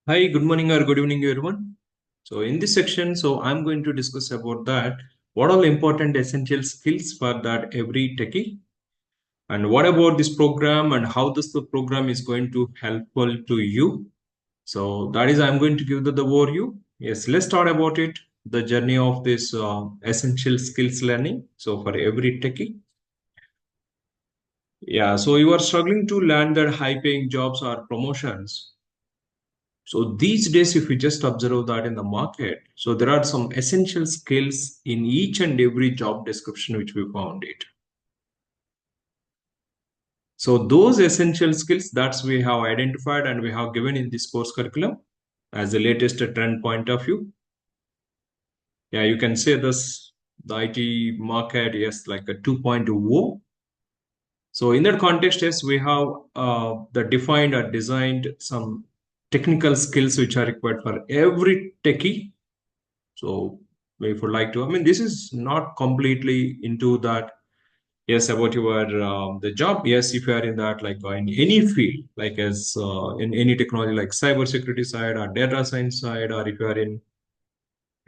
Hi, good morning or good evening, everyone. So in this section, I'm going to discuss about that. What are the important essential skills for that every techie, and what about this program and how this the program is going to helpful to you. So that is, I'm going to give the overview. Yes, let's start about it. The journey of this essential skills learning. So for every techie, yeah. So you are struggling to land that high-paying jobs or promotions. So these days, if you just observe that in the market, so there are some essential skills in each and every job description which we found it. So those essential skills that's we have identified and we have given in this course curriculum as the latest trend point of view. Yeah, you can say this, the IT market, yes, like a 2.0. So in that context, yes, we have the defined or designed some technical skills which are required for every techie. So if you like to, I mean, this is not completely into that. Yes, about your the job. Yes, if you are in that, like in any field, like as in any technology, like cybersecurity side or data science side, or if you are in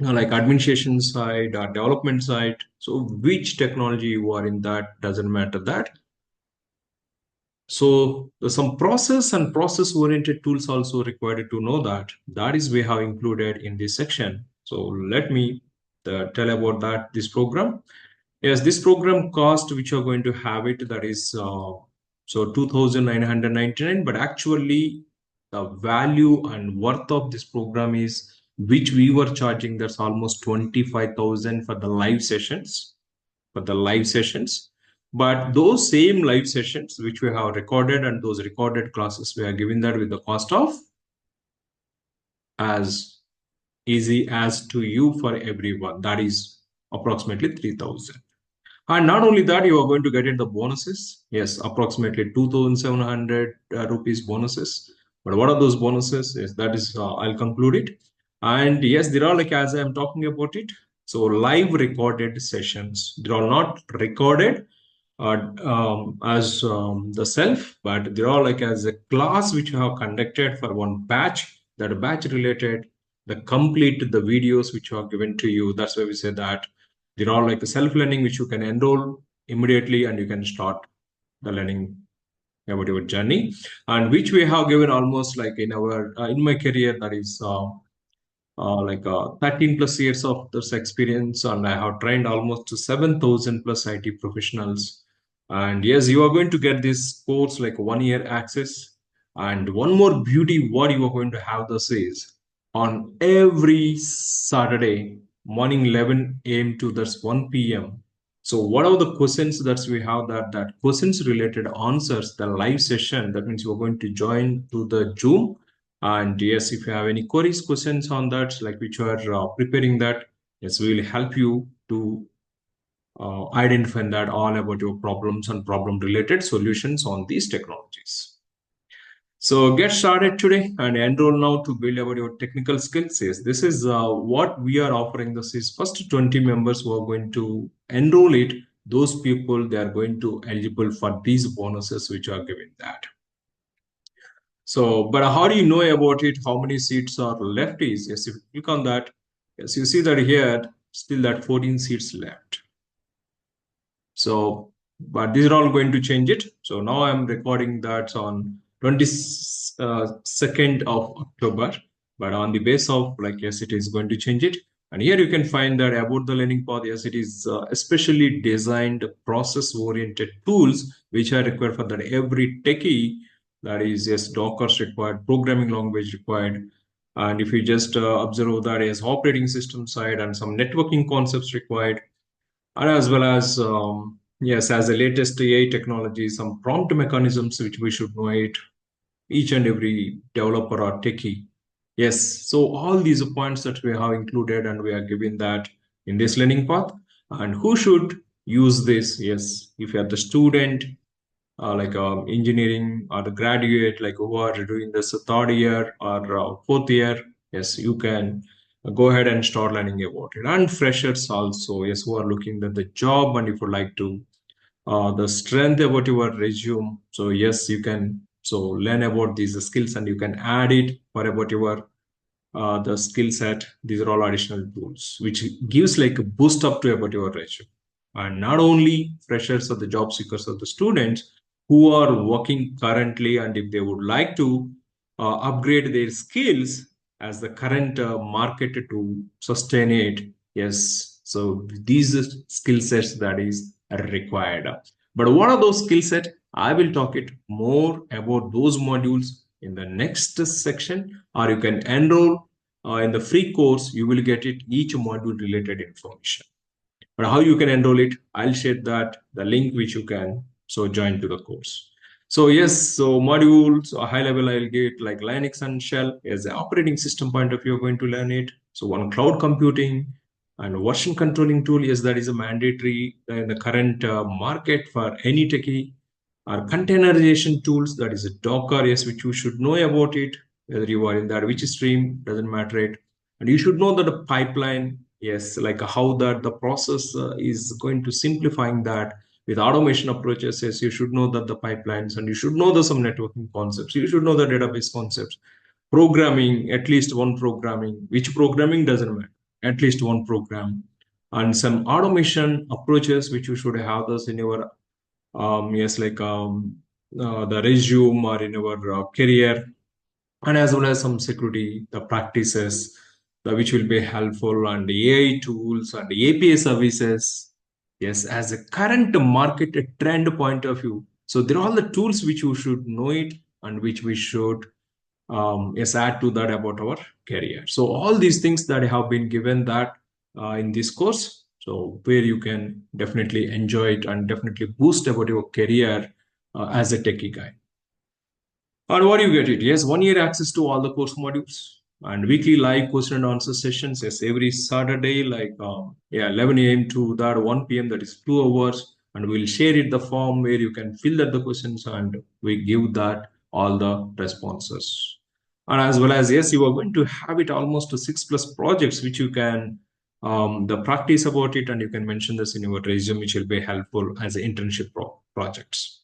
like administration side or development side. So which technology you are in, that doesn't matter. That so there's some process and process oriented tools also required to know that. That is we have included in this section. So let me tell about that this program. Yes, this program cost which you're going to have it, that is so 2,999, but actually the value and worth of this program is which we were charging, that's almost 25,000 for the live sessions, but those same live sessions which we have recorded and those recorded classes, we are giving that with the cost of as easy as to you for everyone, that is approximately 3,000. And not only that, you are going to get in the bonuses. Yes, approximately 2,700 rupees bonuses. But what are those bonuses? Yes, that is, I'll conclude it. And yes, there are, like, as I'm talking about it, so live recorded sessions. They are not recorded as the self, but they're all like as a class which you have conducted for one batch, that batch related, the complete the videos which are given to you. That's why we say that they're all like a self-learning which you can enroll immediately and you can start the learning about your journey, and which we have given almost like in our in my career, that is 13 plus years of this experience, and I have trained almost to 7,000 plus IT professionals. And yes, you are going to get this course like 1 year access. And one more beauty, what you are going to have this is on every Saturday morning 11 a.m. to that's 1 p.m. So what are the questions that we have, that questions related answers, the live session, that means you are going to join to the Zoom. And yes, if you have any queries, questions on that, like which you are preparing that, yes, we will help you to identify that all about your problems and problem related solutions on these technologies. So get started today and enroll now to build about your technical skills. Yes, this is what we are offering. This is first 20 members who are going to enroll it. Those people, they are going to eligible for these bonuses which are given that. So, but how do you know about it? How many seats are left is, yes, if you click on that, yes, you see that here, still that 14 seats left. So, but these are all going to change it. So now I'm recording that on 22nd of October, but on the base of like, yes, it is going to change it. And here you can find that about the learning path, yes, it is especially designed process oriented tools, which are required for that every techie, that is, yes, Docker's required, programming language required. And if you just observe that as operating system side and some networking concepts required, and as well as yes, as the latest AI technology, some prompt mechanisms which we should know it, each and every developer or techie. Yes, so all these points that we have included and we are giving that in this learning path. And who should use this? Yes, if you are the student, like engineering, or the graduate, like who are doing this third year or fourth year, yes, you can go ahead and start learning about it. And freshers also, yes, who are looking at the job, and if you like to the strength about your resume, so yes, you can So learn about these skills and you can add it for about your the skill set. These are all additional tools which gives like a boost up to about your resume. And not only freshers or the job seekers or the students who are working currently, and if they would like to upgrade their skills as the current market to sustain it, yes, so these skill sets that is required. But what are those skill sets? I will talk it more about those modules in the next section, or you can enroll in the free course. You will get it each module related information. But how you can enroll it, I'll share that the link which you can so join to the course. So yes, so modules, a high level I'll get like Linux and Shell as the operating system point of view, you're going to learn it. So one cloud computing and version controlling tool, yes, that is a mandatory in the current market for any techie. Our containerization tools, that is a Docker, yes, which you should know about it, whether you are in that which stream, doesn't matter it. And you should know that the pipeline, yes, like how that the process is going to simplifying that with automation approaches. Yes, you should know that the pipelines, and you should know the some networking concepts. You should know the database concepts. Programming, at least one programming. Which programming doesn't matter. At least one program, and some automation approaches which you should have those in your yes, like the resume or in our career, and as well as some security, the practices, which will be helpful, and the AI tools and the API services. Yes, as a current market trend point of view. So there are all the tools which you should know it and which we should yes, add to that about our career. So all these things that have been given that in this course, so where you can definitely enjoy it and definitely boost about your career as a techie guy. And what do you get it? Yes, 1 year access to all the course modules and weekly live question and answer sessions. Yes, every Saturday, like yeah, 11 a.m. to that 1 p.m. That is 2 hours, and we'll share it the form where you can fill that the questions and we give that all the responses. And as well as yes, you are going to have it almost to 6+ projects which you can the practice about it, and you can mention this in your resume, which will be helpful as internship projects.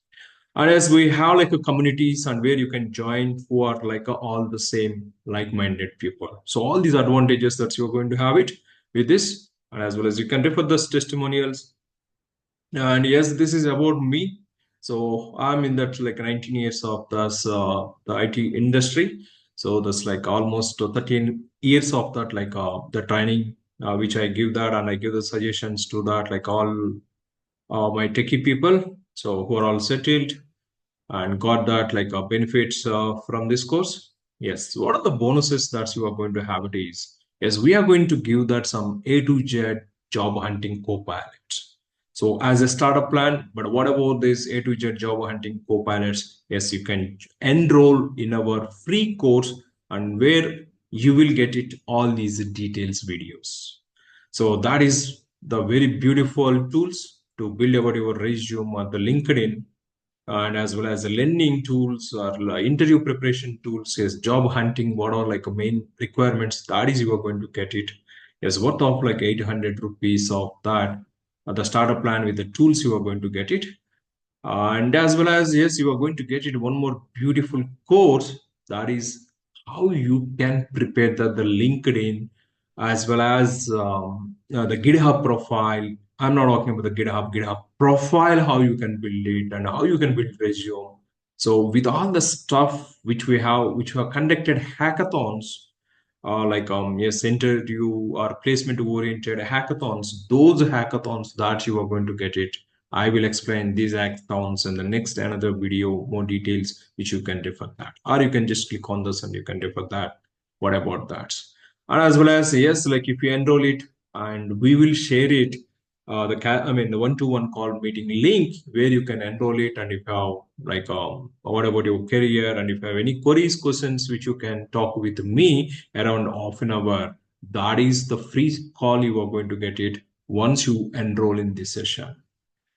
And as we have like a communities and where you can join who are like all the same like-minded people. So all these advantages that you're going to have it with this, and as well as you can refer those testimonials. And yes, this is about me. So I'm in that like 19 years of this the IT industry. So that's like almost 13 years of that like the training which I give that, and I give the suggestions to that like all my techie people. So who are all settled and got that like benefits from this course. Yes, what are the bonuses that you are going to have it is, yes, we are going to give that some A to Z job hunting co-pilots. So as a startup plan, but what about this A to Z job hunting co-pilots? Yes, you can enroll in our free course, and where you will get it all these details videos. So that is the very beautiful tools to build about your resume or the LinkedIn, and as well as the learning tools or interview preparation tools. Yes, job hunting, what are like main requirements, that is you are going to get it. Yes, worth of like 800 rupees of that the starter plan with the tools you are going to get it. And as well as yes, you are going to get it one more beautiful course, that is how you can prepare the LinkedIn, as well as the GitHub profile. I'm not talking about the GitHub profile, how you can build it and how you can build resume. So with all the stuff which we have conducted hackathons, like yes, interview or placement oriented hackathons, those hackathons that you are going to get it, I will explain these hackathons in the next another video, more details which you can refer that, or you can just click on this and you can refer that. What about that? And as well as yes, like if you enroll it, and we will share it I mean the one-to-one call meeting link where you can enroll it. And if you have like what about your career, and if you have any queries, questions which you can talk with me around half an hour, that is the free call you are going to get it once you enroll in this session.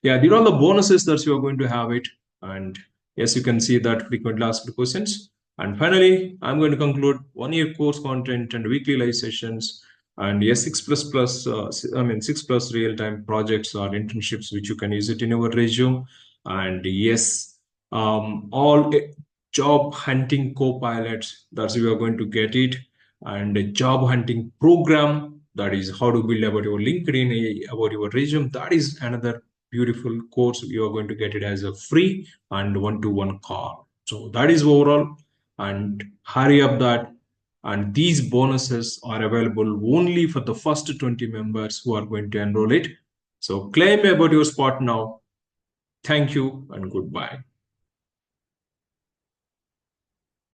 Yeah, these are all the bonuses that you are going to have it. And yes, you can see that frequently asked questions. And finally, I'm going to conclude 1 year course content and weekly live sessions. And yes, 6+ real-time projects or internships, which you can use it in your resume. And yes, all job hunting co-pilots, that's you are going to get it, and a job hunting program, that is how to build about your LinkedIn, about your resume, that is another beautiful course. You are going to get it as a free and one-to-one call. So that is overall, and hurry up that. And these bonuses are available only for the first 20 members who are going to enroll it. So claim about your spot now. Thank you and goodbye.